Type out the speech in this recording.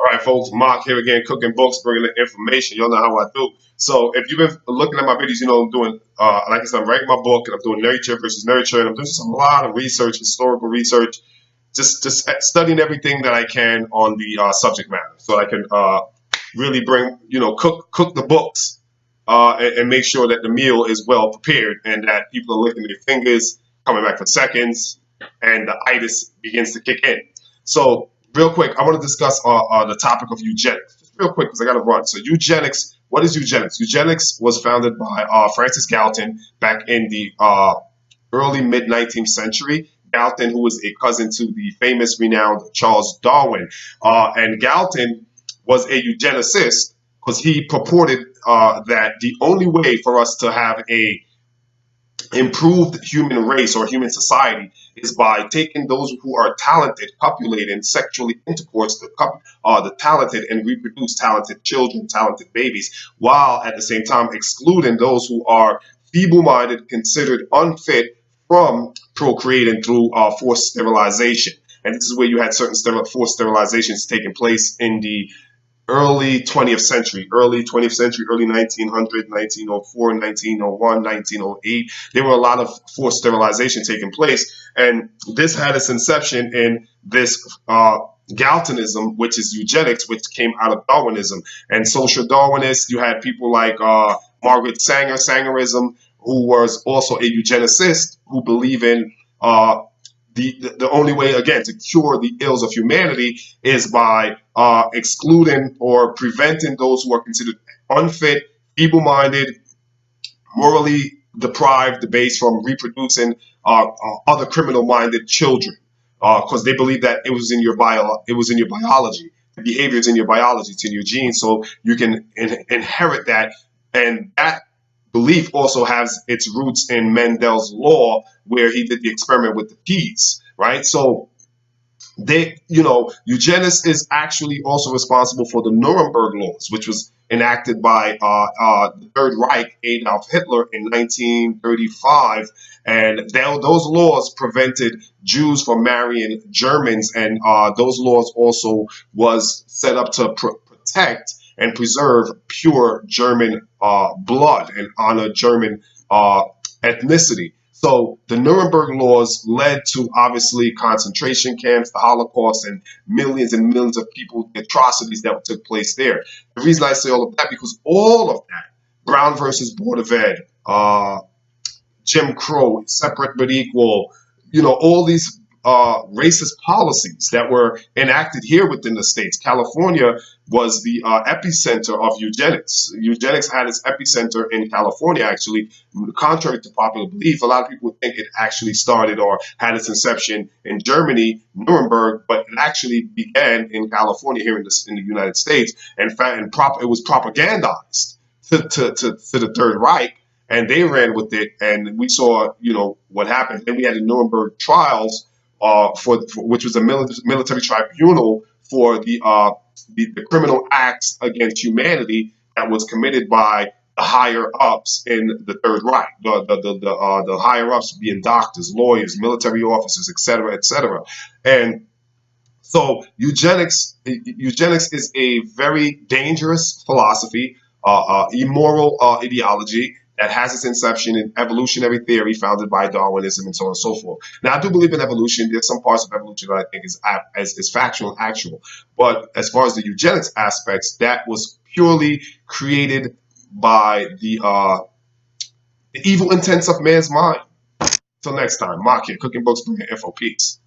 All right, folks, Mark here again, cooking books, bringing the information. Y'all know how I do. So if you've been looking at my videos, you know I'm doing, like I said, I'm writing my book, and I'm doing nature versus nurture, and I'm doing just a lot of research, historical research, just studying everything that I can on the subject matter, so I can really bring, cook the books, and make sure that the meal is well prepared and that people are licking their fingers, coming back for seconds, and the itis begins to kick in. So, real quick, I want to discuss the topic of eugenics. Just real quick, because I got to run. So, eugenics, what is eugenics? Eugenics was founded by Francis Galton back in the early mid 19th century. Galton, who was a cousin to the famous, renowned Charles Darwin. And Galton was a eugenicist because he purported that the only way for us to have a improved human race or human society is by taking those who are talented, copulating, sexually intercourse the talented and reproduce talented children, talented babies, while at the same time excluding those who are feeble-minded, considered unfit from procreating through forced sterilization. And this is where you had certain forced sterilizations taking place in the early 20th century, early 1900, 1904, 1901, 1908. There were a lot of forced sterilization taking place. And this had its inception in this Galtonism, which is eugenics, which came out of Darwinism. And social Darwinists, you had people like Margaret Sangerism, who was also a eugenicist, who believe in the only way, again, to cure the ills of humanity is by excluding or preventing those who are considered unfit, feeble-minded, morally deprived, debased from reproducing other criminal-minded children, because they believe that it was in your biology. The behavior is in your biology, it's in your genes, so you can inherit that, and that belief also has its roots in Mendel's law, where he did the experiment with the peas, right? So eugenics is actually also responsible for the Nuremberg laws, which was enacted by the Third Reich, Adolf Hitler, in 1935, and those laws prevented Jews from marrying Germans, and those laws also was set up to protect and preserve pure German blood and honor German ethnicity. So the Nuremberg laws led to, obviously, concentration camps, the Holocaust, and millions of people, the atrocities that took place there. The reason I say all of that, because all of that, Brown versus Board of Ed, Jim Crow, separate but equal, all these racist policies that were enacted here within the states. California was the epicenter of eugenics. Eugenics had its epicenter in California, actually. Contrary to popular belief, a lot of people think it actually started or had its inception in Germany, Nuremberg, but it actually began in California here in the United States. In fact, it was propagandized to the Third Reich, and they ran with it, and we saw, what happened. Then we had the Nuremberg trials, for which was a military tribunal for the criminal acts against humanity that was committed by the higher ups in the Third Reich. The higher ups being doctors, lawyers, military officers, etc., etc. And so eugenics is a very dangerous philosophy, immoral ideology that has its inception in evolutionary theory founded by Darwinism and so on and so forth. Now, I do believe in evolution. There's some parts of evolution that I think is factual and actual. But as far as the eugenics aspects, that was purely created by the evil intents of man's mind. Till next time, Mark here, cooking books, bringing info. Peace.